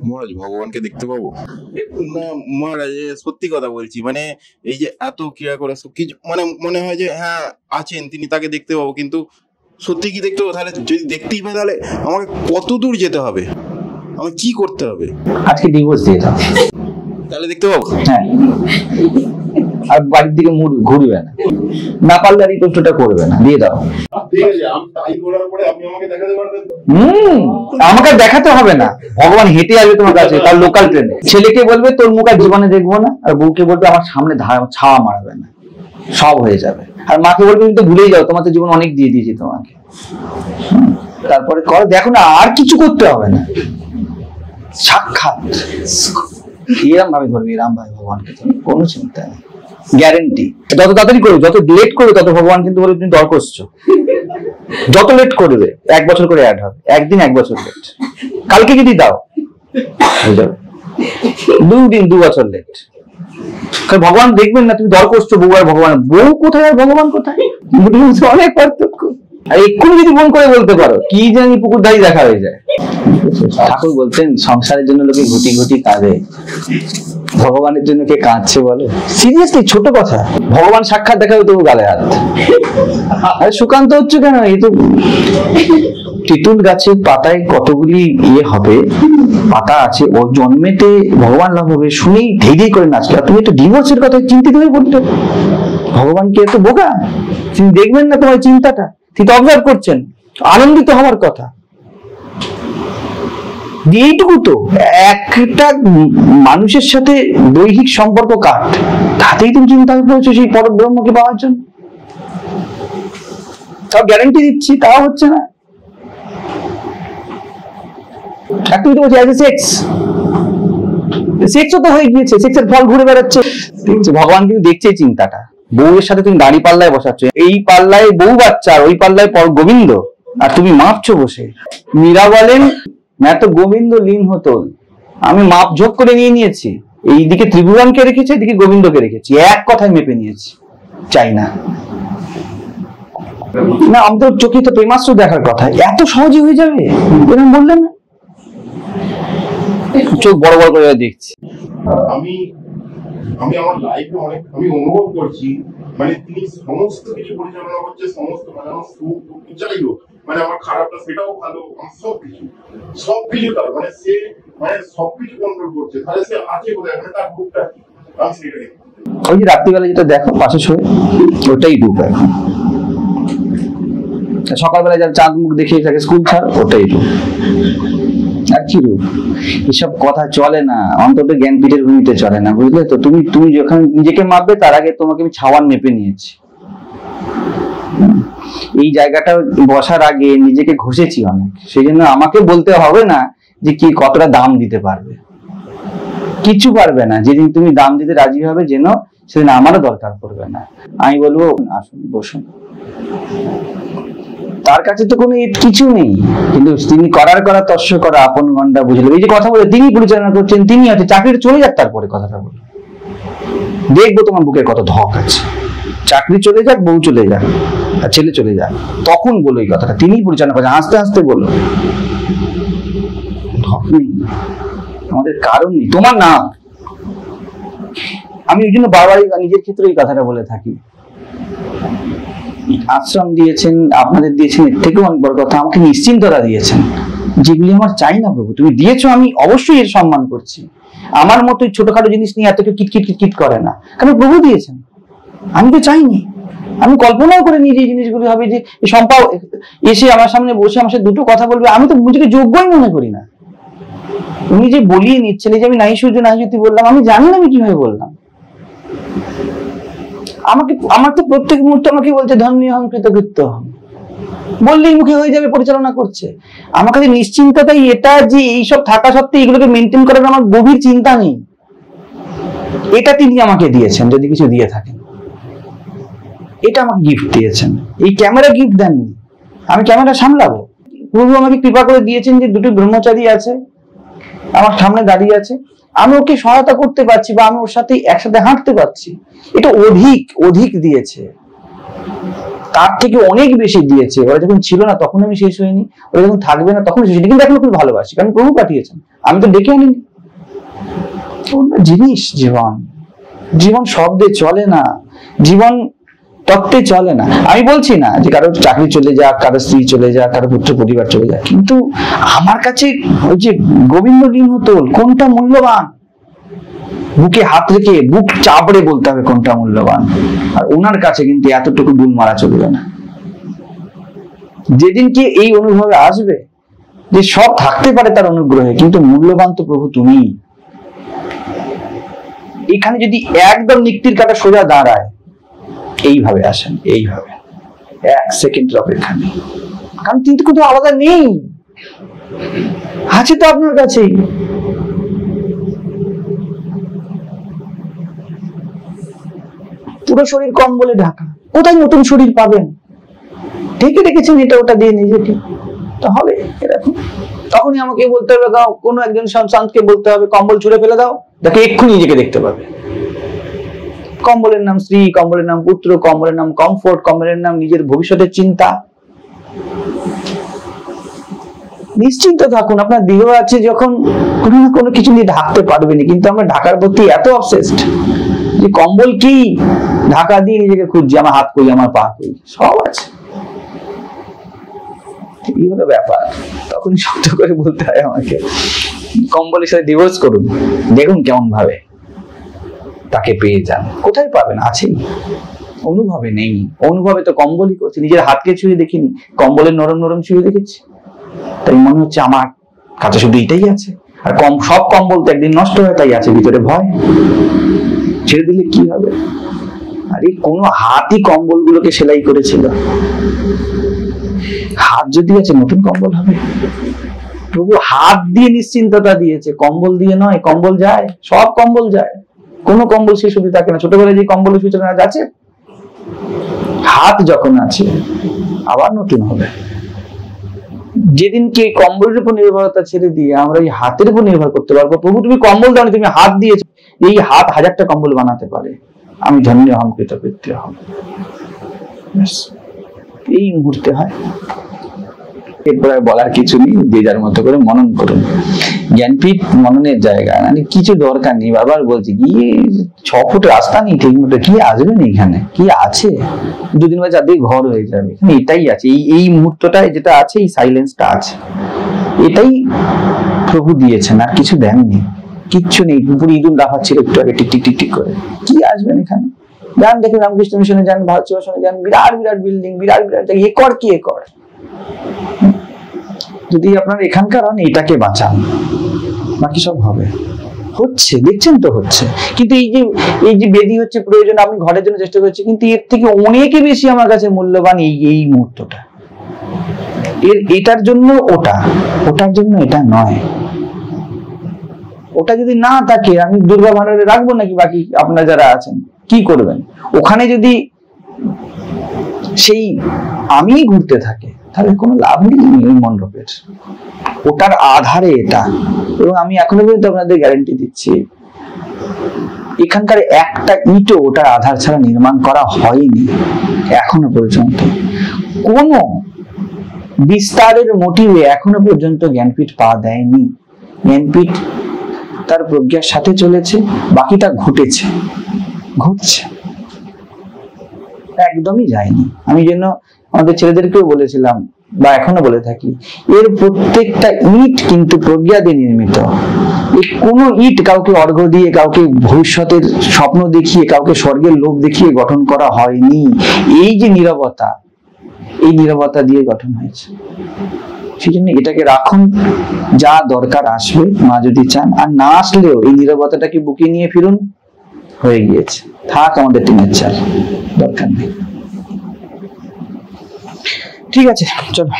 মহারাজ ভগবানকে দেখতে পাবো? না মহারাজ, সত্যি কথা বলছি, মানে এই যে এত ক্রিয়া করে কিছু মানে মনে হয় যে হ্যাঁ আছেন তিনি, তাকে দেখতে পাবো, কিন্তু সত্যি কি দেখতে পাবো? তাহলে যদি দেখতেই পাই তাহলে আমাকে কত দূর যেতে হবে, আমাকে কি করতে হবে? আজকে ডিভোর্স দিয়ে দাও, তাহলে দেখতে পাবো। হ্যাঁ, আর বাড়ির দিকে ঘুরবে না, না পারলে আর এই প্রশ্নটা করবে না, দিয়ে দাও। আমাকে দেখাতে হবে না, ভগবান হেঁটে আসবে তোমার কাছে, তার লোকাল ট্রেনে। ছেলেকে বলবে তোর মুখ আর জীবনে দেখবো না, আর বউকে বলবে আমার সামনে ছাওয়া মারবে না, সব হয়ে যাবে। আর মাকে বলবে কিন্তু ভুলেই যাও, তোমার তো জীবন অনেক দিয়ে দিয়েছি তোমাকে। তারপরে করো, দেখো না আর কিছু করতে হবে না, সাক্ষাৎ এরম ভাবে ধরবে, এরম ভাবে ভগবানকে ধরবে, কোনো চিন্তা নেই, গ্যারেন্টি। যত তাড়াতাড়ি করবে, যত লেট করবে, তত ভগবান কিন্তু বলে তুমি দর করছো। যত লেট করবে 1 বছর করে অ্যাড হবে, একদিন 1 বছর লেট, কালকে যদি দাও হয়ে যাবে 2 দিন 2 বছর লেট। ভগবান দেখবেন না তুমি দর করছো বউ আর ভগবান, বউ কোথায় আর ভগবান কোথায়, অনেক পার্থক্য। আর এক্ষুনি যদি মন করে বলতে পারো, কি জানি পুকুর ধারি দেখা হয়ে যায়। ঠাকুর বলতেন সংসারের জন্য লোকে ঘুটি ঘুটি কাঁদে, ভগবানের জন্য কে কাঁদছে বলো? সিরিয়াসলি, ছোট কথা, ভগবান সাক্ষাৎ দেখাবে তবু গালে হাত। আরে সুকান্ত হচ্ছে কেন? এই তো তেঁতুল গাছের পাতায় কতগুলি হবে, পাতা আছে, ও জন্মেতে ভগবান লাভ হবে শুনেই ধেই করে নাচলে, তুমি তো ডিভোর্সের কথা চিন্তিত হয়ে পড়লে। ভগবানকে এত বোকা, তিনি দেখবেন না তোমার চিন্তাটা, তিনি তো অবজার্ভ করছেন, আনন্দিত হওয়ার কথা। এইটুকু তো, একটা মানুষের সাথে দৈহিক সম্পর্ক কাট, তাতেই তুমি চিন্তা করেছো সেই পরব্রহ্মকে পাওয়ার জন্য। তাও গ্যারান্টি দিচ্ছি, তাও হচ্ছে না। তুমি তো বলছি সেক্সও তো হয়ে গিয়েছে, সেক্সের ফল ঘুরে বেড়াচ্ছে। ভগবান কিন্তু দেখছে এই চিন্তাটা। বউয়ের সাথে তুমি দাঁড়ি পাল্লায় বসাচ্ছ, এই পাল্লায় বউ বাচ্চা আর ওই পাল্লায় গোবিন্দ, আর তুমি মাপছো বসে। মীরা বলেন मैं तो गोविंद लीन होतो, আমি মাপ ঝোঁক করে নিয়েছি, এইদিকে ত্রিভুবনকে রেখেছি, এদিকে গোবিন্দকে রেখেছি, এক কথায় মেপে নিয়েছি, চাই না। না আমাদের চোখে তো প্রেমাস্ত্র দেখার কথা, এত সহজে হয়ে যাবে এরকম বললেন না? চোখ বড় বড় করে দেখছি। আমি আমার লাইফে অনেক আমি অনুভব করছি, মানে তিনি সমস্ত কিছু পরিচালনা করছে, সমস্ত মানে আমার সুখ দুঃখ যাই হোক, মানে আমার খারাপটা সেটাও ভালো, আমার সবকিছু তার মানে সে মানে সবকিছু কন্ট্রোল করছে। তাহলে সে আছে কোথায়, মানে তার রূপটা আমি সেটাই। ওই যে রাত্রিবেলা যেটা দেখো পাশে শুয়ে, ওটাই রূপ। এখন সকালবেলা যারা চাঁদ মুখ দেখিয়ে থাকে স্কুল ছাড়, ওটাই রূপ। আর কি রূপ? এসব কথা চলে না, অন্তত জ্ঞানপীঠের ভূমিতে চলে না, বুঝলে তো? তুমি যখন নিজেকে মাপবে তার আগে তোমাকে আমি ছাওয়ান মেপে নিয়েছি। এই জায়গাটা বসার আগে নিজেকে ঘষেছি অনেক, সেই জন্য আমাকে বলতে হবে না যে কি কতটা দাম দিতে পারবে, কিছু পারবে না। যেদিন তুমি দাম দিতে রাজি হবে যেন, সেদিন আমারও দরকার পড়বে না। আমি বলবো আসুন বসুন, তার কাছে তো কোনো কিছু নেই, কিন্তু তিনি করা তস্য করা আপন গন্ডা বুঝলো। এই যে কথা বলে তিনি পরিচালনা করছেন, তিনি আছে, চাকরিটা চলে যাক তারপরে কথাটা বলো, দেখবো তোমার বুকে কত ধক আছে। চাকরি চলে যাক, বউ চলে যাক, আর ছেলে চলে যাক, তখন বলো এই কথাটা, তিনি পরিচালনা করছেন, আস্তে আস্তে বলো। ধক নেই আমাদের, কারণ নেই, তোমার না। আমি ওই জন্য বারবার নিজের ক্ষেত্রে এই কথাটা বলে থাকি, আশ্রম দিয়েছেন, আপনাদের দিয়েছেন, এর থেকেও অনেক বড় কথা আমাকে নিশ্চিন্ততা দিয়েছেন, যেগুলি আমার চাই না প্রভু, তুমি দিয়েছো, আমি অবশ্যই এর সম্মান করছি। আমার মতো ছোটখাটো জিনিস নিয়ে এত কেউ কিট করে না, কারণ প্রভু দিয়েছেন, আমি তো চাইনি। আমি কল্পনাও করে নিয়ে যে জিনিসগুলি হবে, যে সম্পা এসে আমার সামনে বসে আমার সাথে দুটো কথা বলবে, আমি তো নিজেকে যোগ্যই মনে করি না। উনি যে বলিয়ে নিচ্ছেন, এই যে আমি নাই সূর্য নাই জ্যোতি বললাম, আমি জানি না আমি কিভাবে বললাম। আমার তো প্রত্যেক মুহূর্তে আমাকে বলছে ধন্য হন, কৃতকৃত্য হন, বললেই মুখে হয়ে যাবে, পরিচালনা করছে। আমার কাছে নিশ্চিন্ততাই এটা যে এইসব থাকা সত্ত্বেও এগুলোকে মেনটেন করার আমার গভীর চিন্তা নেই, এটা তিনি আমাকে দিয়েছেন, যদি কিছু দিয়ে থাকেন। এটা আমাকে গিফট দিয়েছেন, এই ক্যামেরা গিফট দেননি, আমি ক্যামেরা সামলাবো। প্রভু আমাকে কৃপা করে দিয়েছেন যে দুটো ব্রহ্মচারী আছে আমার সামনে দাঁড়িয়ে আছে, আমি ওকে সহায়তা করতে পারছি, বা আমি ওর সাথে একসাথে হাঁটতে পারছি, এটা অধিক দিয়েছে। তার থেকে অনেক বেশি দিয়েছে। ওরা যখন ছিল না তখন আমি শেষ হইনি, ওরা যখন থাকবে না তখন শেষ হয়নি, কিন্তু এখনো খুব ভালোবাসি, কারণ প্রভু পাঠিয়েছেন, আমি তো ডেকে আনিনি। জিনিস জীবন, জীবন শব্দে চলে না, জীবন তত্ত্বে চলে না। আমি বলছি না যে কারো চাকরি চলে যাক, কারো স্ত্রী চলে যাক, কারো পুত্র পরিবার চলে যাক, কিন্তু আমার কাছে ওই যে গোবিন্দ গৃহতোল কোনটা মূল্যবান, বুকে হাত রেখে বুক চাপড়ে বলতে হবে কোনটা মূল্যবান। আর ওনার কাছে কিন্তু এতটুকু গুণ মারা চলবে না। যেদিনকে এই অনুভবে আসবে যে সব থাকতে পারে তার অনুগ্রহে, কিন্তু মূল্যবান তো প্রভু তুমি। এখানে যদি একদম নিক্তির কাটা সোজা দাঁড়ায়, এইভাবে আসেন, এইভাবে 1 সেকেন্ডের অপেক্ষা নেই, কারণ কিন্তু কোথাও আলাদা নেই, আছে তো আপনার কাছেই। পুরো শরীর কম্বলে ঢাকা, কোথায় নতুন শরীর পাবেন? ঢেকে রেখেছেন এটা ওটা দিয়ে নিজেকে, তো হবে এরকম। তখনই আমাকে বলতে হবে, কোনো একজন সন্তানকে বলতে হবে কম্বল ছুঁড়ে ফেলে দাও, দেখে এক্ষুনি নিজেকে দেখতে পাবে। কম্বলের নাম স্ত্রী, কম্বলের নাম পুত্র, কম্বলের নাম কমফোর্ট, কম্বলের নাম নিজের ভবিষ্যতের চিন্তা। নিশ্চিন্ত থাকুন, আপনার দেহ আছে যখন কোনো না কোনো কিছু নিয়ে ঢাকতে পারবেনি, কিন্তু আমরা ঢাকার প্রতি এত অবসেসড যে কম্বল কি ঢাকা দিয়ে নিজেকে খুঁজছি, আমার হাত কই, আমার পা কই, সব আছে। এই হলো ব্যাপার। তখন শব্দ করে বলতে হয় আমাকে, কম্বলের সাথে ডিভোর্স করুন, দেখুন কেমন ভাবে তাকে পেয়ে যান। কোথায় পাবেন? আছেই, অনুভবে নেই। অনুভবে তো কম্বলই করছে, নিজের হাতকে ছুঁয়ে দেখিনি, কম্বলের নরম নরম ছুঁয়ে দেখেছি, তাই মনে হচ্ছে আমার কাছে শুধু এটাই আছে। আর সব কম্বল তো একদিন নষ্ট হয়, তাই আছে ভিতরে ভয়, ছেড়ে দিলে কি হবে? আরে কোনো হাতই কম্বল গুলোকে সেলাই করেছিল, হাত যদি আছে নতুন কম্বল হবে। প্রভু হাত দিয়ে নিশ্চিন্ততা দিয়েছে, কম্বল দিয়ে নয়। কম্বল যায়, সব কম্বল যায়, কোনো কম্বল শেষ হতে থাকে না। ছোটবেলায় যে কম্বলের সূচনা আছে, হাত যখন আছে আবার নতুন হবে। যেদিনকে কম্বলের উপর নির্ভরতা ছেড়ে দিয়ে আমরা এই হাতের উপর নির্ভর করতে পারবো, প্রভু তুমি কম্বল দাও, তুমি হাত দিয়েছো, এই হাত 1000টা কম্বল বানাতে পারে, আমি ধন্য হম, কৃতকৃত্য হম। এই মুহূর্তে হয়। এরপরে বলার কিছু নেই, যে যার মতো করে মনন করুন। জ্ঞানপীঠ মননের জায়গা, মানে কিছু দরকার নেই। বারবার বলছি, কি 6 ফুট রাস্তা নেই ঠিক মতো, কি আসবে না এখানে, কি আছে? 2 দিন বা 4 দিন ঘর হয়ে যাবে, এটাই আছে। এই মুহূর্তটায় যেটা আছে, এই সাইলেন্সটা আছে, এটাই প্রভু দিয়েছেন, আর কিছু দেননি, কিচ্ছু নেই। পুরো ইঁদুর লাফাচ্ছিল একটু আগে টিক টিক টিক টিক করে, কি আসবেন এখানে? যান দেখুন, রামকৃষ্ণ মিশনে যান, ভারত সেবাশ্রমে যান, বিরাট বিরাট বিল্ডিং, বিরাট বিরাট একর কি একর। যদি আপনার এখানকার হন, এটাকে বাঁচান, বাকি সব হবে। হচ্ছে, দেখছেন তো হচ্ছে। কিন্তু এই যে বেদি হচ্ছে প্রয়োজন, আমি ঘরের জন্য চেষ্টা করছি, কিন্তু এর থেকে অনেকে বেশি আমার কাছে মূল্যবান এই মুহূর্তটা। এটার জন্য ওটা, ওটার জন্য এটা নয়। ওটা যদি না থাকে, আমি দুর্গা ভান্ডারে রাখবো নাকি? বাকি আপনারা যারা আছেন কি করবেন? ওখানে যদি সেই আমি ঘুরতে থাকে, তাহলে কোনো লাভ নেই মণ্ডপের। ওটার আধারে এটা। এবং আমি এখনো পর্যন্ত আপনাদের গ্যারান্টি দিচ্ছি, এখানকার একটা ইটও ওটার আধার ছাড়া নির্মাণ করা হয়নি এখনো পর্যন্ত। কোন বিস্তারের মোটিভে এখনো পর্যন্ত জ্ঞানপীঠ পা দেয়নি। জ্ঞানপীঠ তার প্রজ্ঞার সাথে চলেছে, বাকিটা ঘটেছে, ঘটছে, একদমই যায়নি। আমি যেন আমাদের ছেলেদেরকেও বলেছিলাম, বা এখনো বলে থাকি, এর প্রত্যেকটা ইট কিন্তু প্রজ্ঞা দিয়ে নির্মিত। এই কোনো ইট কাউকে অর্ঘ্য দিয়ে, কাউকে ভবিষ্যতের স্বপ্ন দেখিয়ে, কাউকে স্বর্গের লোভ দেখিয়ে গঠন করা হয়নি। এই যে নীরবতা, এই নীরবতা দিয়ে গঠন হয়েছে। সেই জন্য এটাকে রাখুন, যা দরকার আসবে মা যদি চান, আর না আসলেও এই নীরবতাটাকে বুকে নিয়ে ফিরুন, হয়ে গিয়েছে, থাক আমাদের টিনের চাল, দরকার নেই। ঠিক আছে, চলো।